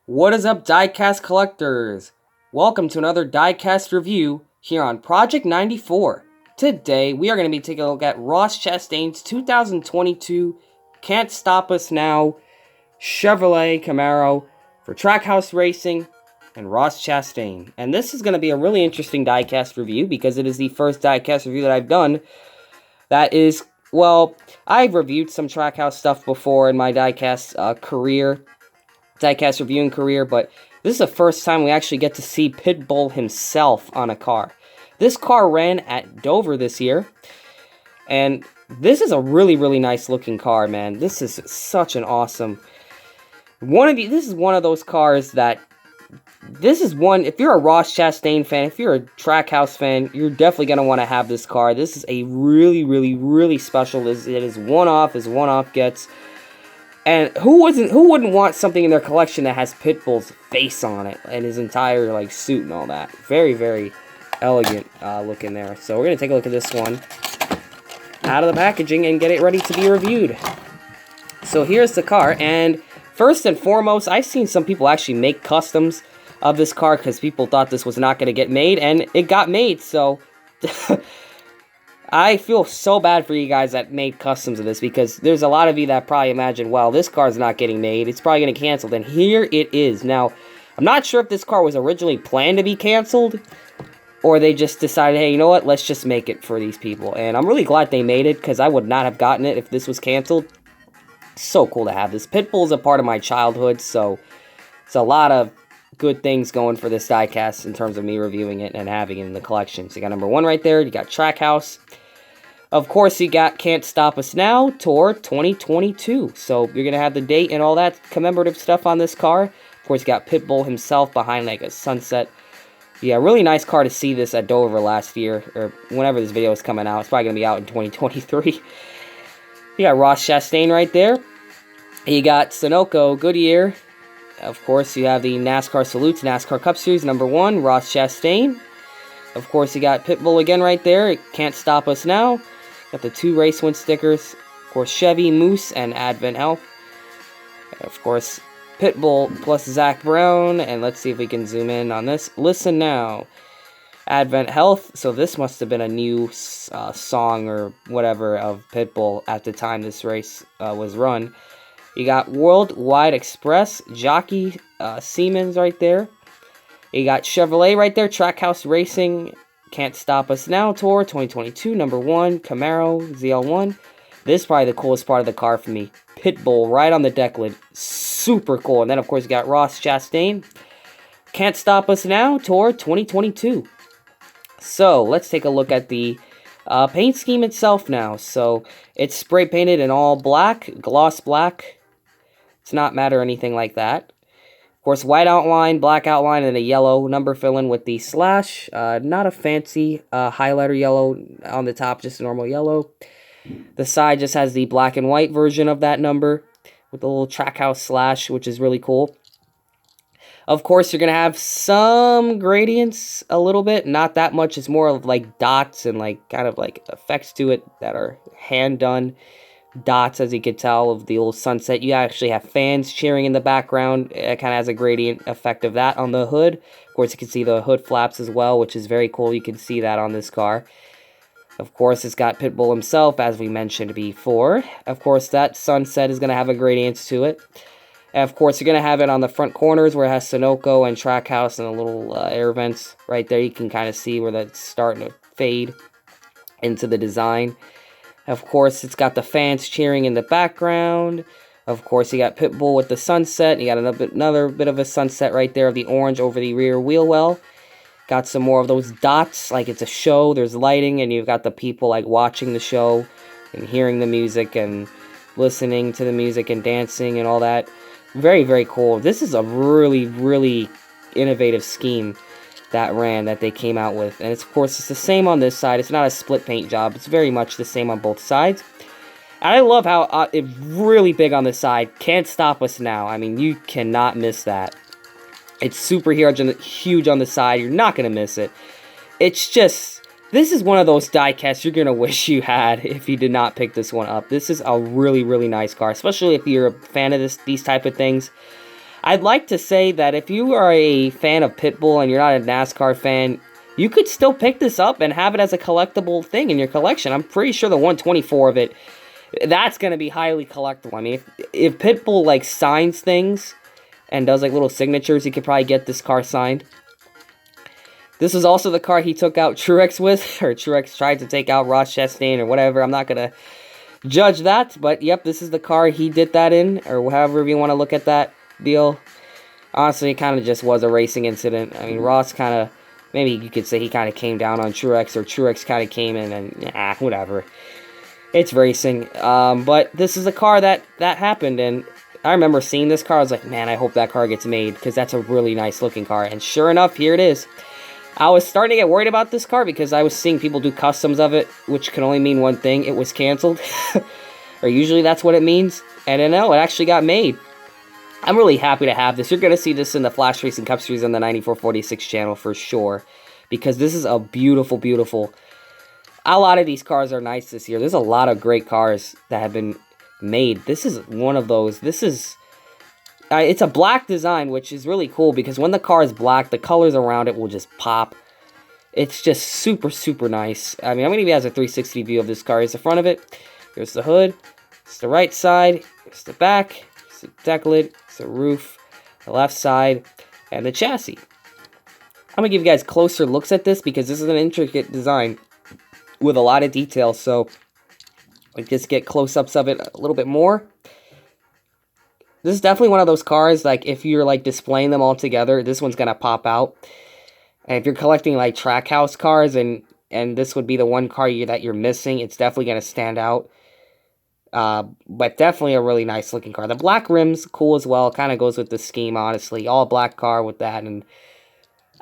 What is up, Diecast collectors? Welcome to another Diecast review here on Project 94. Today, we are going to be taking a look at Ross Chastain's 2022 Can't Stop Us Now Chevrolet Camaro for Trackhouse Racing and Ross Chastain. And this is going to be a really interesting Diecast review because it is the first Diecast review that I've done that is, well, I've reviewed some Trackhouse stuff before in my Diecast Diecast reviewing career, but this is the first time we actually get to see Pitbull himself on a car. This car ran at Dover this year, and this is a really, really nice looking car, man. This is such an awesome... This is one of those cars that... if you're a Ross Chastain fan, if you're a Trackhouse fan, you're definitely going to want to have this car. This is a really, really, really special. It is one-off as one-off gets. And who wouldn't want something in their collection that has Pitbull's face on it and his entire like suit and all that? Very, very elegant looking there. So we're gonna take a look at this one out of the packaging and get it ready to be reviewed. So here's the car, and first and foremost, I've seen some people actually make customs of this car because people thought this was not gonna get made, and it got made. So I feel so bad for you guys that made customs of this, because there's a lot of you that probably imagine, well, this car's not getting made, it's probably going to cancel, and here it is. Now, I'm not sure if this car was originally planned to be canceled, or they just decided, hey, you know what, let's just make it for these people. And I'm really glad they made it, because I would not have gotten it if this was canceled. So cool to have this. Pitbull is a part of my childhood, so it's a lot of good things going for this diecast in terms of me reviewing it and having it in the collection. So you got number 1 right there, you got Trackhouse. Of course, you got Can't Stop Us Now Tour 2022. So you're going to have the date and all that commemorative stuff on this car. Of course, you got Pitbull himself behind like a sunset. Yeah, really nice car to see this at Dover last year, or whenever this video is coming out. It's probably going to be out in 2023. You got Ross Chastain right there. You got Sunoco Goodyear. Of course, you have the NASCAR Salutes NASCAR Cup Series number 1, Ross Chastain. Of course, you got Pitbull again right there. It Can't Stop Us Now. Got the 2 race win stickers. Of course, Chevy, Moose, and Advent Health. Of course, Pitbull plus Zach Brown. And let's see if we can zoom in on this. Listen Now. Advent Health. So this must have been a new song or whatever of Pitbull at the time this race was run. You got Worldwide Express, Jockey Siemens right there. You got Chevrolet right there, Trackhouse Racing, Can't Stop Us Now Tour 2022, number 1, Camaro ZL1. This is probably the coolest part of the car for me. Pitbull right on the deck lid. Super cool. And then, of course, you got Ross Chastain. Can't Stop Us Now Tour 2022. So, let's take a look at the paint scheme itself now. So, it's spray painted in all black, gloss black. It's not matte or anything like that. Of course, white outline, black outline, and a yellow number fill-in with the slash. Not a fancy highlighter yellow on the top, just a normal yellow. The side just has the black and white version of that number with a little Trackhouse slash, which is really cool. Of course, you're going to have some gradients a little bit. Not that much. It's more of like dots and like kind of like effects to it that are hand-done. Dots, as you can tell, of the old sunset. You actually have fans cheering in the background. It kind of has a gradient effect of that on the hood. Of course, you can see the hood flaps as well, which is very cool. You can see that on this car. Of course, it's got Pitbull himself, as we mentioned before. Of course, that sunset is going to have a gradient to it. And of course, you're going to have it on the front corners where it has Sunoco and Trackhouse and the little air vents right there. You can kind of see where that's starting to fade into the design. Of course, it's got the fans cheering in the background. Of course, you got Pitbull with the sunset. You got another bit of a sunset right there of the orange over the rear wheel well. Got some more of those dots, like it's a show. There's lighting, and you've got the people like watching the show and hearing the music and listening to the music and dancing and all that. Very, very cool. This is a really, really innovative scheme that they came out with. And it's, of course, it's the same on this side. It's not a split paint job. It's very much the same on both sides. And I love how it's really big on this side. Can't Stop Us Now. I mean, you cannot miss that. It's super huge on the side. You're not going to miss it. It's just, this is one of those diecasts you're going to wish you had if you did not pick this one up. This is a really, really nice car, especially if you're a fan of these type of things. I'd like to say that if you are a fan of Pitbull and you're not a NASCAR fan, you could still pick this up and have it as a collectible thing in your collection. I'm pretty sure the 124 of it, that's going to be highly collectible. I mean, if Pitbull, like, signs things and does, like, little signatures, you could probably get this car signed. This is also the car he took out Truex with, or Truex tried to take out Ross Chastain or whatever. I'm not going to judge that, but yep, this is the car he did that in, or however you want to look at that deal. Honestly, it kind of just was a racing incident. I mean, Ross kind of, maybe you could say he kind of came down on Truex, or Truex kind of came in and, whatever. It's racing. But this is a car that happened, and I remember seeing this car. I was like, man, I hope that car gets made, because that's a really nice looking car. And sure enough, here it is. I was starting to get worried about this car because I was seeing people do customs of it, which can only mean one thing. It was canceled. Or usually that's what it means. And I know, it actually got made. I'm really happy to have this. You're going to see this in the Flash Racing Cup Series on the 9446 channel for sure. Because this is a beautiful, beautiful... A lot of these cars are nice this year. There's a lot of great cars that have been made. This is one of those. This is... it's a black design, which is really cool because when the car is black, the colors around it will just pop. It's just super, super nice. I mean, I'm going to give you guys a 360 view of this car. Here's the front of it. Here's the hood. It's the right side. Here's the back. Here's the deck lid. It's the roof. The left side. And the chassis. I'm going to give you guys closer looks at this because this is an intricate design with a lot of detail. So, let's just get close-ups of it a little bit more. This is definitely one of those cars, like, if you're, like, displaying them all together, this one's gonna pop out. And if you're collecting, like, Trackhouse cars, and this would be the one car that you're missing, it's definitely gonna stand out. But definitely a really nice looking car. The black rim's cool as well, kind of goes with the scheme, honestly. All black car with that, and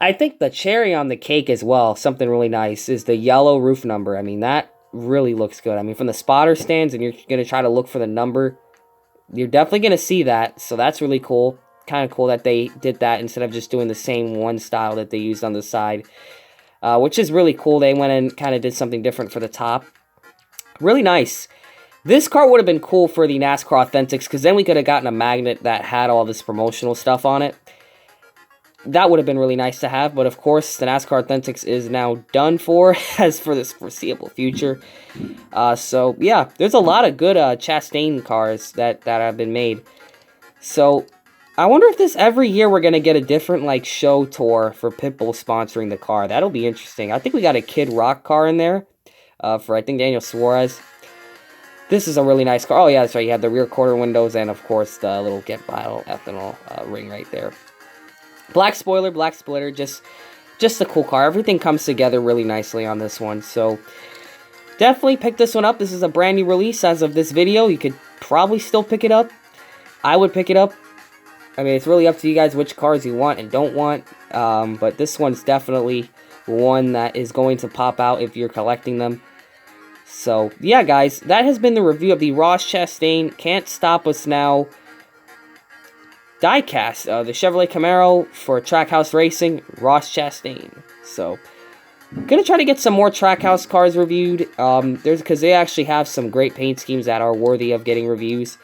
I think the cherry on the cake as well, something really nice, is the yellow roof number. I mean, that really looks good. I mean, from the spotter stands, and you're gonna try to look for the number, you're definitely going to see that, so that's really cool. Kind of cool that they did that instead of just doing the same one style that they used on the side, which is really cool. They went and kind of did something different for the top. Really nice. This car would have been cool for the NASCAR Authentics, because then we could have gotten a magnet that had all this promotional stuff on it. That would have been really nice to have, but of course, the NASCAR Authentics is now done for, as for this foreseeable future. So, yeah, there's a lot of good Chastain cars that have been made. So, I wonder if every year we're going to get a different, like, show tour for Pitbull sponsoring the car. That'll be interesting. I think we got a Kid Rock car in there for, I think, Daniel Suarez. This is a really nice car. Oh, yeah, that's right. You have the rear quarter windows and, of course, the little Get Bio ethanol ring right there. Black spoiler, black splitter, just a cool car. Everything comes together really nicely on this one. So, definitely pick this one up. This is a brand new release as of this video. You could probably still pick it up. I would pick it up. I mean, it's really up to you guys which cars you want and don't want. But this one's definitely one that is going to pop out if you're collecting them. So, yeah, guys, that has been the review of the Ross Chastain Can't Stop Us Now Diecast, the Chevrolet Camaro for Trackhouse Racing, Ross Chastain. So, I'm gonna try to get some more Trackhouse cars reviewed. Because they actually have some great paint schemes that are worthy of getting reviews.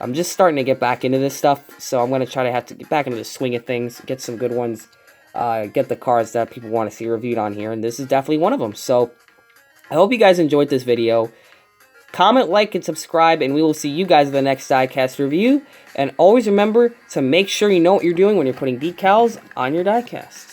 I'm just starting to get back into this stuff, so I'm gonna try to have to get back into the swing of things, get some good ones, get the cars that people want to see reviewed on here, and this is definitely one of them. So, I hope you guys enjoyed this video. Comment, like, and subscribe, and we will see you guys in the next diecast review. And always remember to make sure you know what you're doing when you're putting decals on your diecasts.